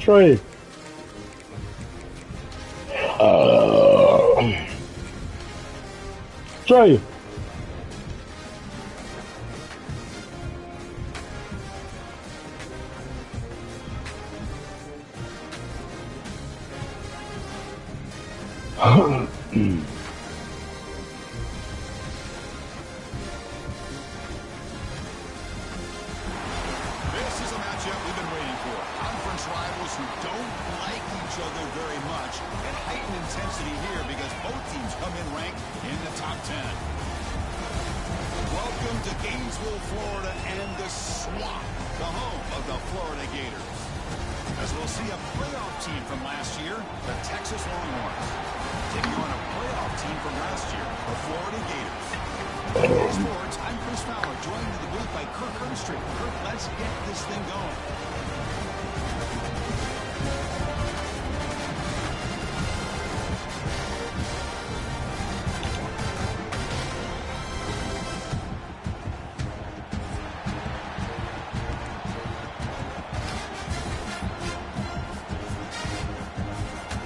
Trey. Trey. This is a matchup we've been waiting for. Conference rivals who don't like each other very much. And heightened intensity here because both teams come in ranked in the top 10. Welcome to Gainesville, Florida, and the Swamp, the home of the Florida Gators. As we'll see a playoff team from last year, the Texas Longhorns, taking on a playoff team from last year, the Florida Gators. Today's sports, I'm Chris Fowler, joined in the booth by Kirk Herbstreit. Kirk, let's get this thing going.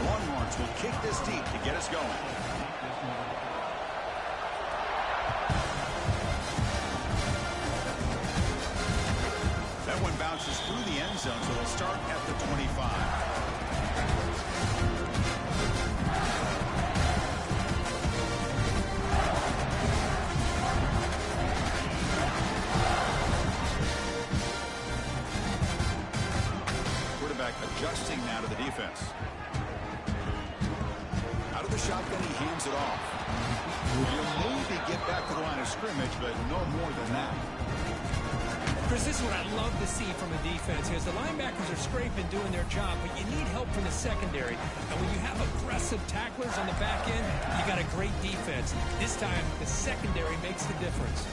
Longhorns will kick this deep to get us going. That one bounces through the end zone, so it'll start at the 25. Quarterback adjusting now to the defense. Out of the shotgun, he hands it off. He'll maybe get back to the line of scrimmage, but no more than that. Chris, this is what I love to see from a defense is the linebackers are scraping, doing their job, but you need help from the secondary. And when you have aggressive tacklers on the back end, you got a great defense. This time, the secondary makes the difference.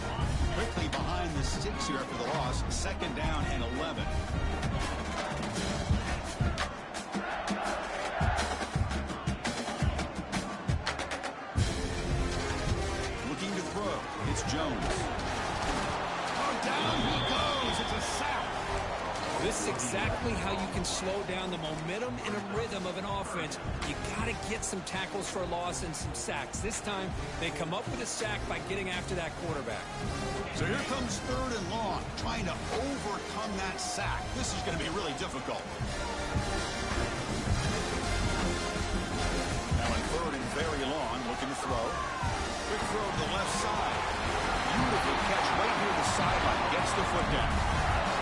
Quickly behind the sticks here after the loss. 2nd down and 11. Looking to throw. It's Jones. Down he goes. It's a sack. This is exactly how you can slow down the momentum and a rhythm of an offense. You got to get some tackles for a loss and some sacks. This time, they come up with a sack by getting after that quarterback. So here comes 3rd and long, trying to overcome that sack. This is going to be really difficult. Now on 3rd and very long, looking to throw. Quick throw to the left side. Beautiful catch right near the sideline. Gets the foot down.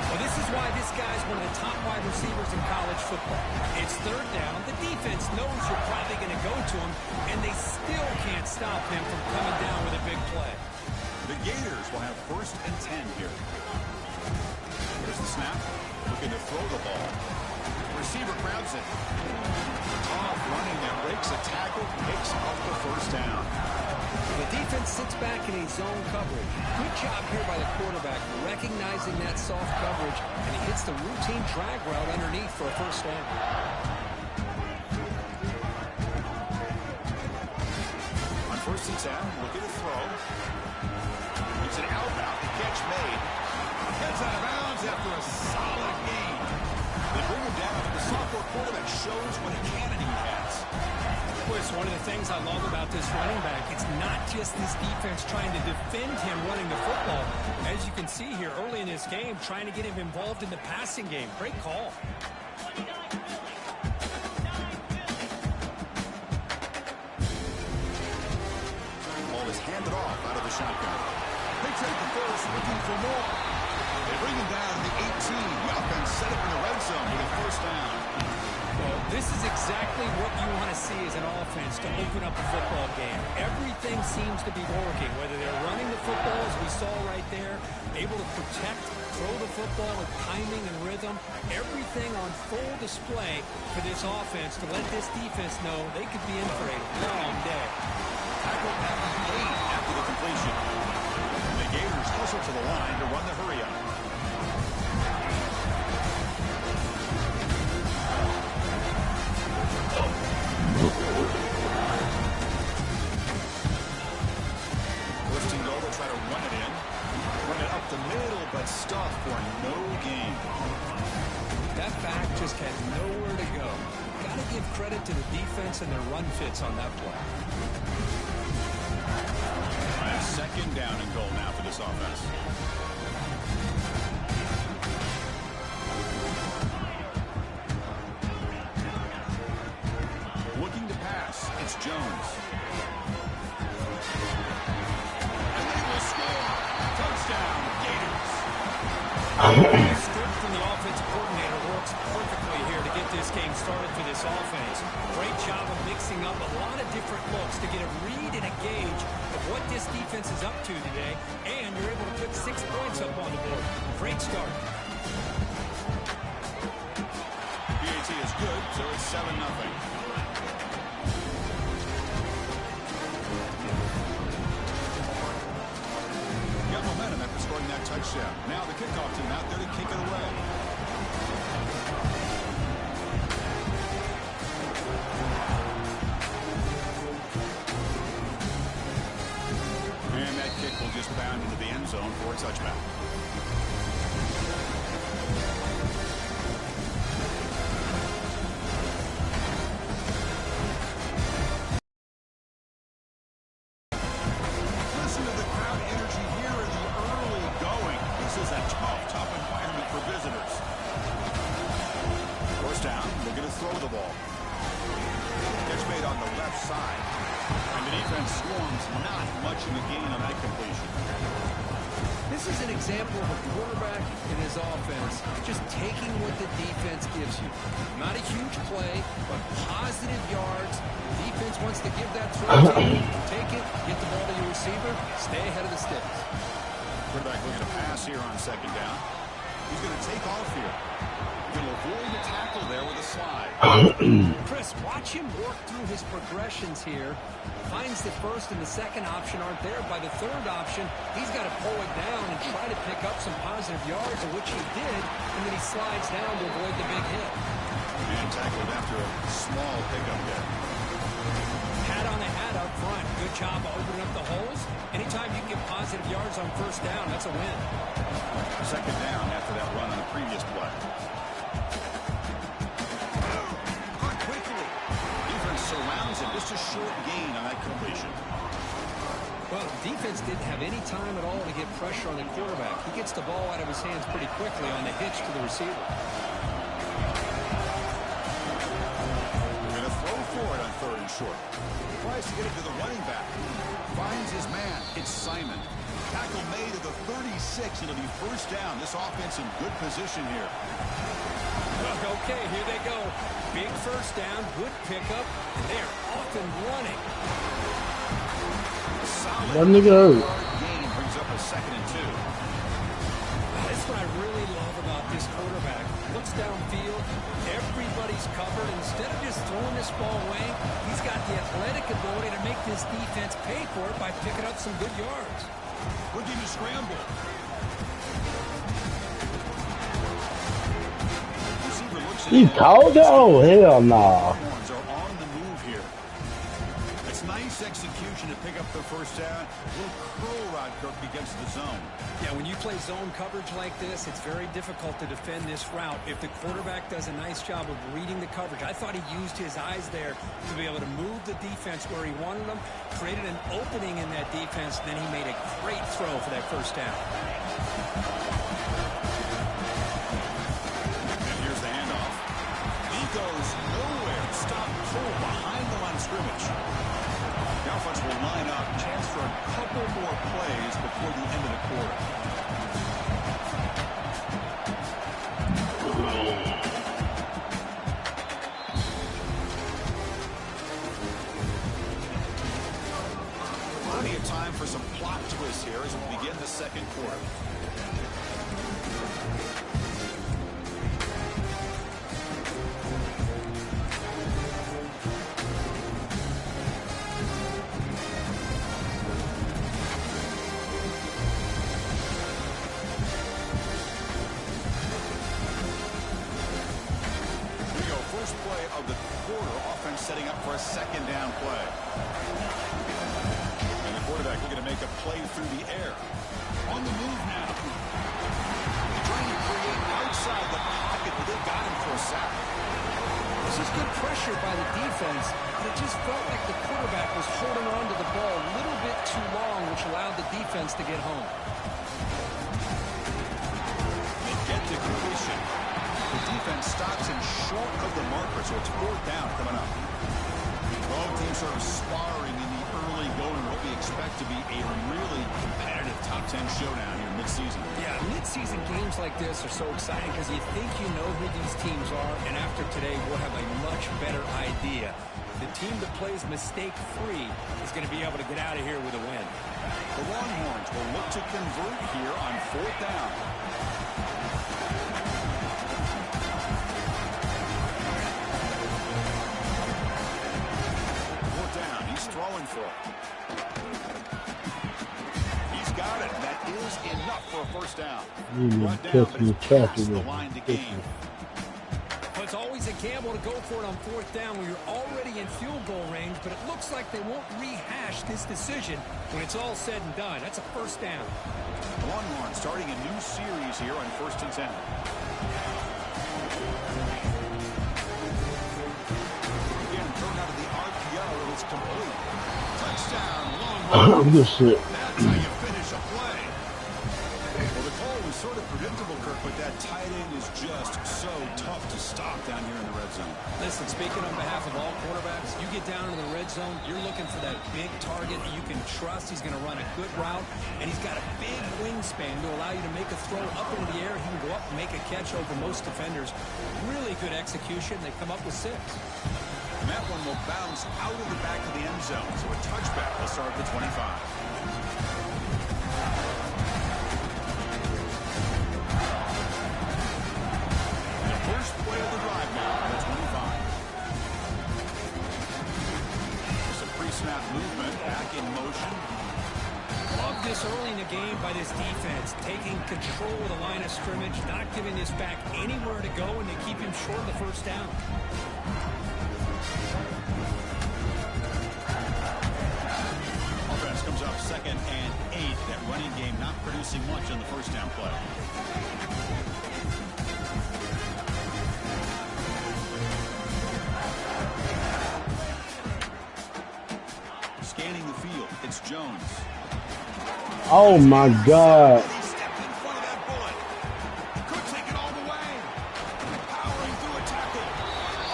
Well, this is why this guy's one of the top wide receivers in college football. It's 3rd down. The defense knows you're probably going to go to him, and they still can't stop him from coming down with a big play. The Gators will have 1st and 10 here. Here's the snap. Looking to throw the ball. Receiver grabs it. Off running that breaks a tackle, picks up the 1st down. The defense sits back in a zone coverage. Good job here by the quarterback, recognizing that soft coverage, and he hits the routine drag route underneath for a 1st down. On 1st and 10, looking to throw. It's an outbound. The catch made. Gets out of bounds after a solid gain. They bring him down, but the sophomore quarterback shows what a cannon he has. It's one of the things I love about this running back. It's not just this defense trying to defend him running the football. As you can see here early in this game, trying to get him involved in the passing game. Great call. Ball is handed off out of the shotgun. They take the first, looking for more. They bring him down to the 18. The offense set up in the red zone with a 1st down. Well, this is exactly what you want to see as an offense to open up a football game. Everything seems to be working, whether they're running the football, as we saw right there, able to protect, throw the football with timing and rhythm. Everything on full display for this offense to let this defense know they could be in for a long day. Tackle at the 8 after the completion. The Gators hustle to the line to run the hurry up. First and goal, they'll try to run it in. stuff for no gain. That back just had nowhere to go. Got to give credit to the defense and their run fits on that play. And second down and goal now for this offense. Looking to pass. It's Jones. And they will score. Touchdown, Gators. The script from the offensive coordinator works perfectly here to get this game started for this offense. Great job of mixing up a lot of different looks to get a read and a gauge of what this defense is up to today, and you're able to put 6 points up on the board. Great start. PAT is good, so it's 7-0. Got momentum after scoring that touchdown. Now the kickoff team out there to kick it away. And that kick will just bound into the end zone for a touchback. Listen to the crowd energy here in the early going. This is a tough environment for visitors. First down, they're going to throw the ball. Catch made on the left side. And the defense swarms not much in the gain on that completion. This is an example of a quarterback in his offense just taking what the defense gives you. Not a huge play, but positive yards. Defense wants to give that throw to you. Take it, get the ball to your receiver, stay ahead of the sticks. Quarterback looking to pass here on second down. He's going to take off here. Going to avoid the tackle there with a slide. Chris, watch him work through his progressions here. Finds the first and the second option aren't there. By the third option, he's got to pull it down and try to pick up some positive yards, of which he did, and then he slides down to avoid the big hit. And tackled after a small pickup there. Hat on the hat up front. Good job of opening up the holes. Anytime you get positive yards on first down, that's a win. Second down after that run on the previous play. Caught quickly. Defense surrounds him. Just a short gain on that completion. Well, defense didn't have any time at all to get pressure on the quarterback. He gets the ball out of his hands pretty quickly on the hitch to the receiver. Going to throw for it on third and short. Tries to get it to the running back. Finds his man. It's Simon. Tackle made at the 36. It'll be first down. This offense in good position here. Okay, here they go. Big first down, good pickup, and they're off and running. Solid Run to go. gain brings up a 2nd and 2. That's what I really love about this quarterback. Looks downfield, everybody's covered. Instead of just throwing this ball away, he's got the athletic ability to make this defense pay for it by picking up some good yards. Looking to scramble. Receiver looks at You it. called it? Oh, hell no. Longhorns are on the move here. It's nice execution to pick up the first down. Little curl rod Kirk against the zone. Yeah, when you play zone coverage like this, it's very difficult to defend this route. If the quarterback does a nice job of reading the coverage, I thought he used his eyes there to be able to move the defense where he wanted them, created an opening in that defense, then he made a great throw for that first down. And here's the handoff. He goes nowhere. Stop pull behind the line of scrimmage. The offense will line up. Chance for a couple more plays before the end of the quarter. Plenty of time for some plot twists here as we begin the second quarter. First play of the quarter, offense setting up for a second down play. And the quarterback looking to make a play through the air. On the move now. pressure by the defense, but it just felt like the quarterback was holding on to the ball a little bit too long, which allowed the defense to get home. They get to completion. The defense stops him short of the marker, so it's 4th down coming up. Both teams sort of sparring in the early going, what we expect to be a really competitive top 10 showdown here mid-season. Yeah, mid-season games like this are so exciting because you think you know who these teams are, and after today, we'll have a much better idea. The team that plays mistake-free is going to be able to get out of here with a win. The Longhorns will look to convert here on 4th down. Throwing for it. He's got it. That is enough for a 1st down. Brought down, but it's past the line to gain. Well, it's always a gamble to go for it on 4th down when you're already in field goal range, but it looks like they won't rehash this decision when it's all said and done. That's a 1st down. Longhorn starting a new series here on 1st and 10. Complete. Touchdown, Longhorn. Good shit. That's how you finish a play. Well, the call was sort of predictable, Kirk, but that tight end is just so tough to stop down here in the red zone. Listen, speaking on behalf of all quarterbacks, you get down into the red zone, you're looking for that big target that you can trust. He's going to run a good route, and he's got a big wingspan to allow you to make a throw up into the air. He can go up and make a catch over most defenders. Really good execution. They come up with 6. And that one will bounce out of the back of the end zone. So a touchback will start at the 25. And the first play of the drive now on the 25. Just a pre-snap movement, back in motion. Love this early in the game by this defense, taking control of the line of scrimmage, not giving this back anywhere to go, and they keep him short of the 1st down. Comes up 2nd and 8. That running game not producing much on the 1st down play. Scanning the field. It's Jones. Oh my God. He stepped in front of that bullet. Could take it all the way. Powering through a tackle.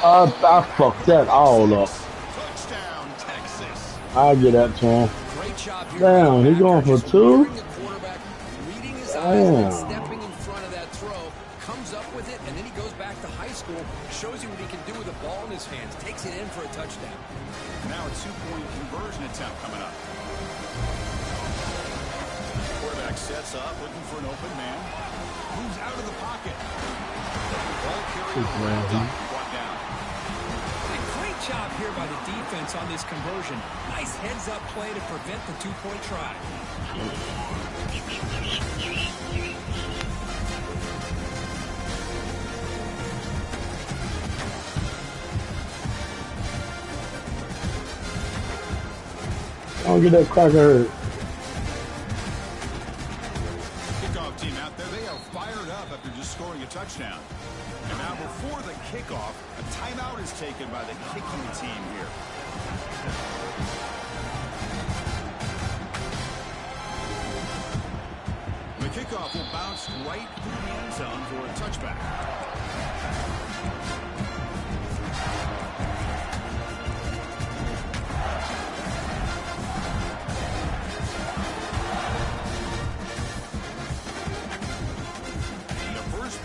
I fucked that all up. Touchdown, Texas. I'll get that to him. Damn, he going for 2? Reading his eyes and stepping in front of that throw, comes up with it, and then he goes back to high school, shows you what he can do with the ball in his hands, takes it in for a touchdown. Now a 2-point conversion attempt coming up. Quarterback sets up, looking for an open man. Moves out of the pocket. Ball carrier brought down. Great job here by the defense on this conversion. Nice heads-up play to prevent the 2-point try. Don't get that cracker hurt. Kickoff team out there, they are fired up after just scoring a touchdown. And now before the kickoff, a timeout is taken by the kicking team here. The kickoff will bounce right through the end zone for a touchback.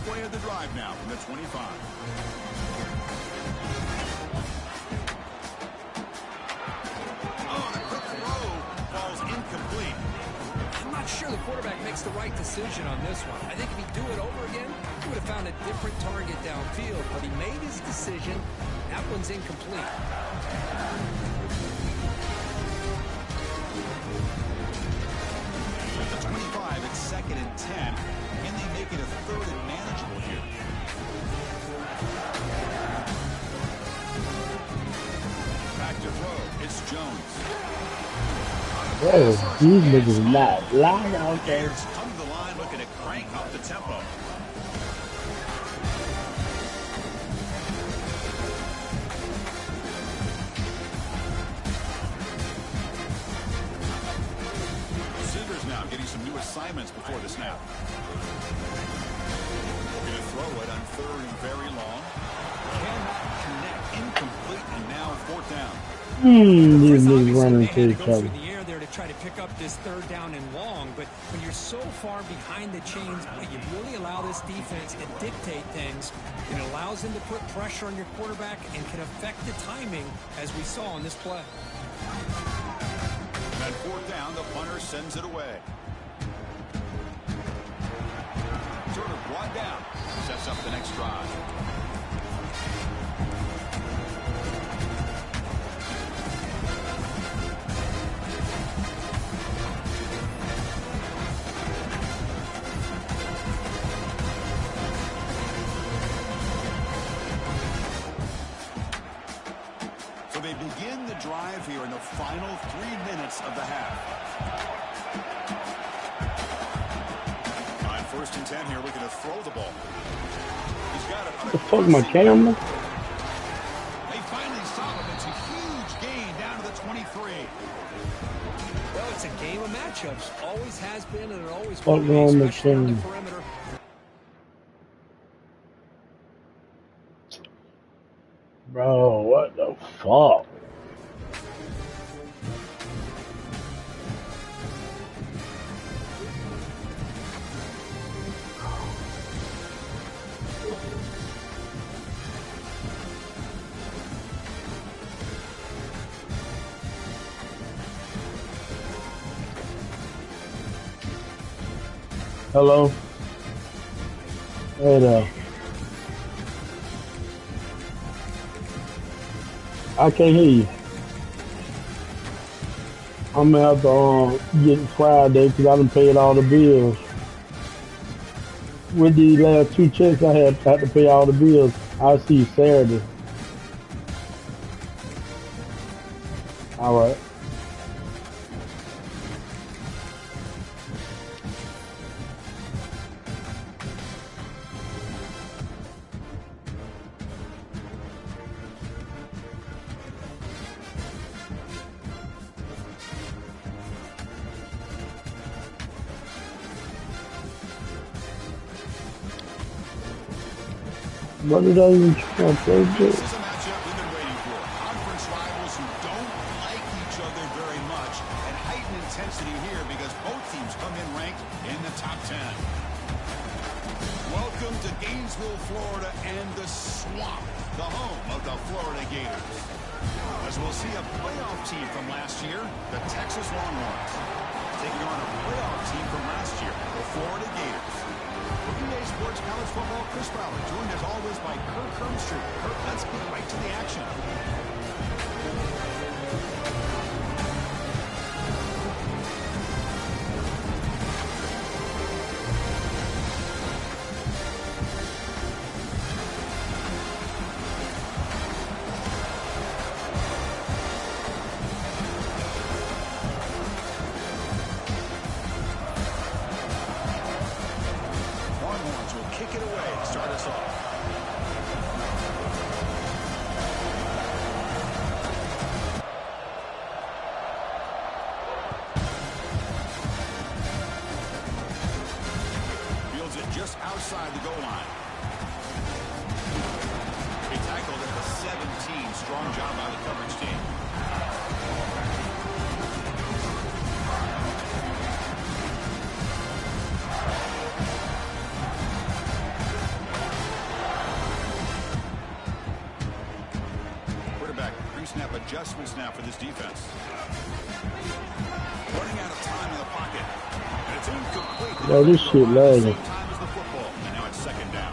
Play of the drive now from the 25. Oh, the quick throw falls incomplete. I'm not sure the quarterback makes the right decision on this one. I think if he'd do it over again, he would have found a different target downfield, but he made his decision. That one's incomplete. At the 25, it's 2nd and 10. Can they make it a 3rd and manageable here? Back to throw. It's Jones. Whoa, these niggas not lying out there. Gators come to the line looking to crank up the tempo. now, getting some new assignments before the snap. Going to throw it on 3rd and very long. Cannot connect, incomplete, and now 4th down. These niggas running they had to to each go other. through the air there to try to pick up this 3rd down and long, but when you're so far behind the chains, you really allow this defense to dictate things. It allows them to put pressure on your quarterback and can affect the timing, as we saw on this play. At 4th down, the punter sends it away. Sort of brought down, sets up the next drive. They begin the drive here in the final 3 minutes of the half. On 1st and 10 here, we're going to throw the ball. He's got it. What the fuck, my camera? They finally stop him. It's a huge gain down to the 23. Well, it's a game of matchups. Always has been, and it always Fuck will be, wrong with especially on the him? perimeter. Bro, what the fuck? Hello? Hey there. I can't hear you. I'm gonna have to get it Friday because I done paid all the bills. With these last 2 checks, I had to pay all the bills. I'll see you Saturday. All right. What did I even try to play? This is a matchup we've been waiting for. Conference rivals who don't like each other very much, and heightened intensity here because both teams come in ranked in the top 10. Welcome to Gainesville, Florida, and the Swamp, the home of the Florida Gators. As we'll see a playoff team from last year, the Texas Longhorns, taking on a playoff team from last year, the Florida Gators. NCAA Sports College Football, Chris Fowler, joined as always by Kirk Hermstreet. Kirk, let's get right to the action. Kick it away to start us off. Fields it just outside the goal line. He tackled at the 17. Strong job by the coverage team. Snap adjustments now for this defense. Running out of time in the pocket. And it's incomplete. Yo, this shit lagging. Same time as the football. And now it's 2nd down.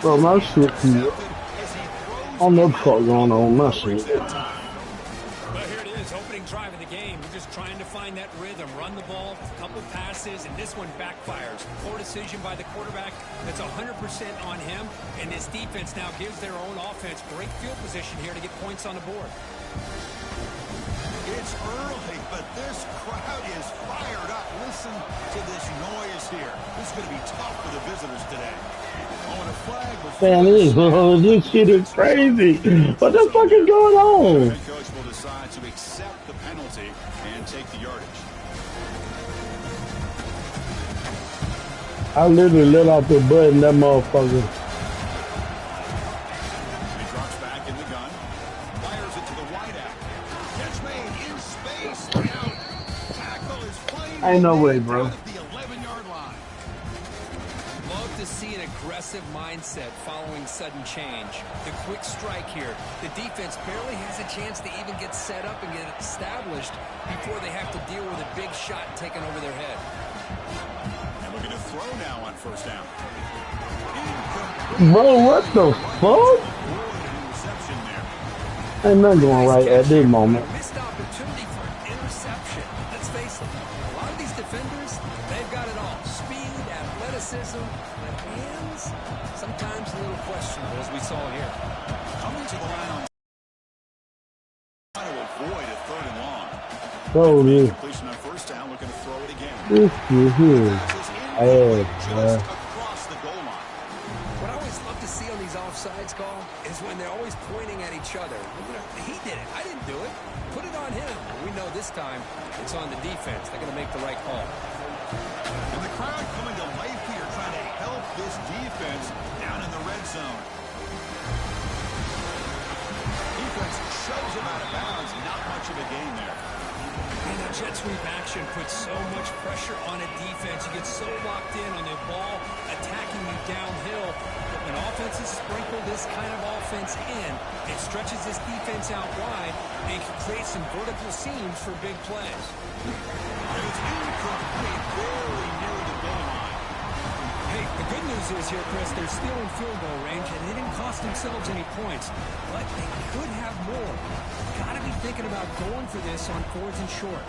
Bro, my shit, I don't know what the fuck going on with my shit. Well, here it is, opening drive of the game. We're just trying to find that rhythm, run the ball, a couple passes, and this one backfires. Poor decision by the quarterback. That's 100% on him, and this defense now gives their own offense great field position here to get points on the board. It's early, but this crowd is fired up. Listen to this noise here. This is going to be tough for the visitors today. Oh, and a flag was... Man, this shit is crazy. What the fuck is going on? The head coach will decide to accept the penalty and take the yardage. I literally let off the button, that motherfucker. He drops back in the gun. Fires it to the wideout. Catch made in space. Out. Tackle is playing. Ain't no way, bro. At the 11-yard line. Love to see an aggressive mindset following sudden change. The quick strike here. The defense barely has a chance to even get set up and get established before they have to deal with a big shot taken over their head. And we're going to throw now on first down. Bro, what the fuck? Interception there. Ain't nothing going right at this moment. Missed opportunity for an interception. Let's face it, a lot of these defenders, they've got it all. Speed, athleticism, but hands, sometimes a little questionable, as we saw here. Coming to the line on trying to avoid a third and long. Bro, this Completion on first down, looking to throw it again. is here. Just across the goal line. What I always love to see on these offsides call is when they're always pointing at each other. He did it. I didn't do it. Put it on him. We know this time it's on the defense. They're going to make the right call. And the crowd coming to life here, trying to help this defense down in the red zone. Defense shoves him out of bounds. Not much of a gain there. And the jet sweep action puts so much pressure on a defense. You get so locked in on the ball attacking you downhill. But when offenses sprinkle this kind of offense in, it stretches this defense out wide and can create some vertical seams for big plays. And it's incomplete, very near the goal line. Hey, the good news is here, Chris, they're still in field goal range, and they didn't cost themselves any points. But they could have more. Got to be thinking about going for this on fourth and short.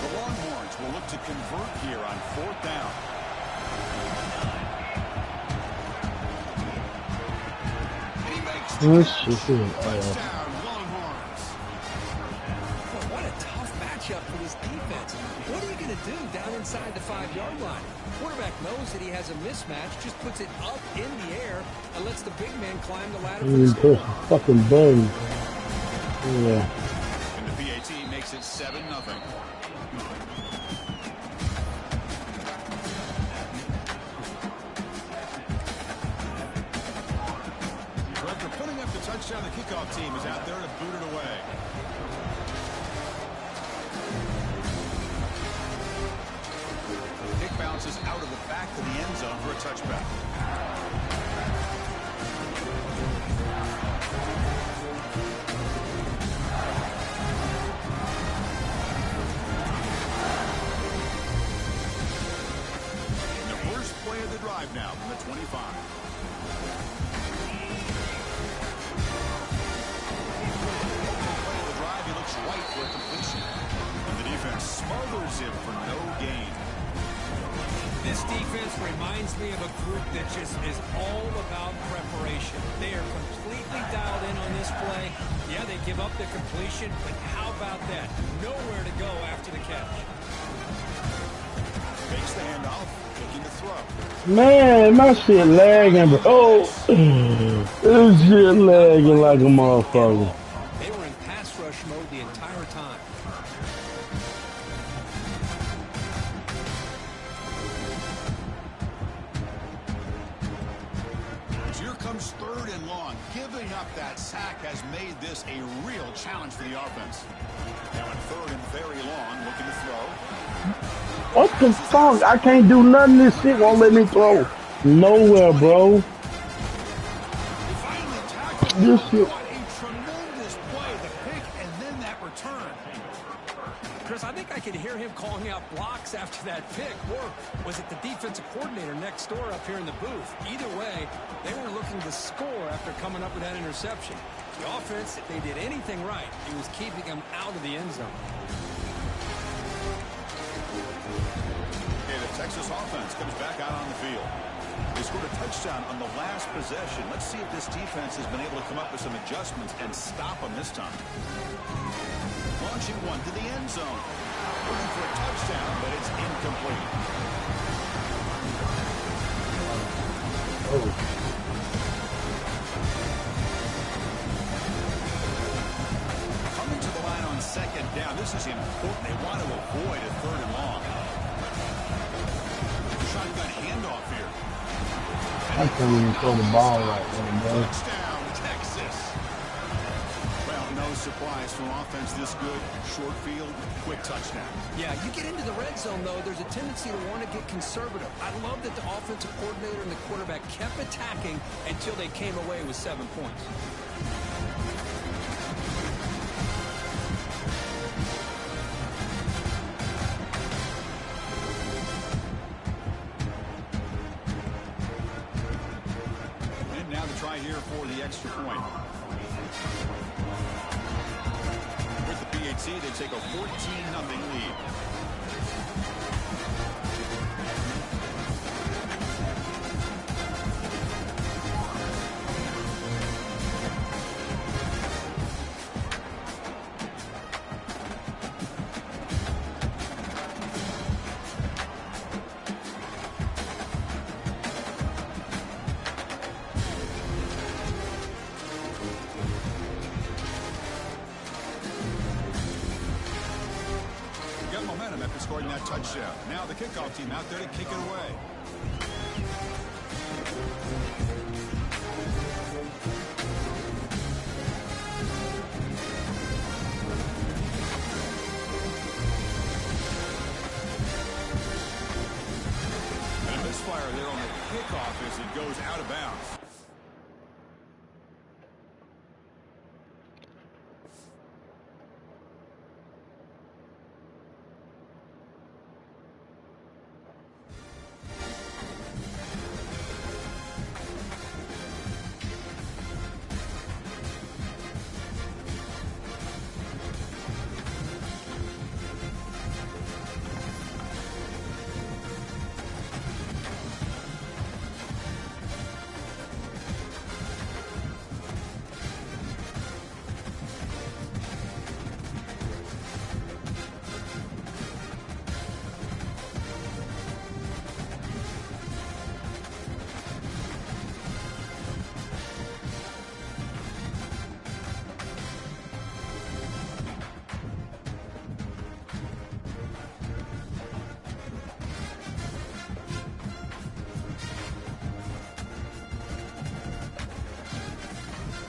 The Longhorns will look to convert here on fourth down. And he makes the touchdown, Longhorns. Well, what a tough matchup for this defense. What are you going to do down inside the 5-yard line? Quarterback knows that he has a mismatch, just puts it up in the air and lets the big man climb the ladder for the Push score. the fucking button. Yeah. And the PAT makes it 7-0. After putting up the touchdown, the kickoff team is out there to boot it away. Kick bounces out of the back of the end zone for a touchback. The first play of the drive now from the 25. White for completion. And the defense smothers him for no gain. This defense reminds me of a group that just is all about preparation. They are completely dialed in on this play. Yeah, they give up the completion, but how about that? Nowhere to go after the catch. Makes the handoff, looking to throw. Man, my shit lagging, bro. This shit lagging like a motherfucker. They were in pass rush mode the entire time. Here comes third and long. Giving up that sack has made this a real challenge for the offense. Now in third and very long, looking to throw. What the fuck? I can't do nothing. This shit won't let me throw. Nowhere, bro. Finally tackled. This shit. What a tremendous play. The pick and then that return. Chris, I think I could hear him calling out blocks after after that pick, or was it the defensive coordinator next door up here in the booth? Either way, they were looking to score after coming up with that interception. The offense, if they did anything right, it was keeping them out of the end zone. Okay, the Texas offense comes back out on the field. They scored a touchdown on the last possession. Let's see if this defense has been able to come up with some adjustments and stop them this time. Launching one to the end zone. Looking for a touchdown, but it's incomplete. Oh. Coming to the line on second down. This is important. They want to avoid a third and long. Shotgun handoff here. I can't even throw the ball right now, bro. Touchdown, Texas. Well, no surprise from offense this good. Short field, quick touchdown. Yeah, you get into the red zone, though, there's a tendency to want to get conservative. I love that the offensive coordinator and the quarterback kept attacking until they came away with 7 points. Here for the extra point. With the PHC, they take a 14-0 lead. After scoring that touchdown. Now the kickoff team out there to kick it away. And a misfire there on the kickoff as it goes out of bounds.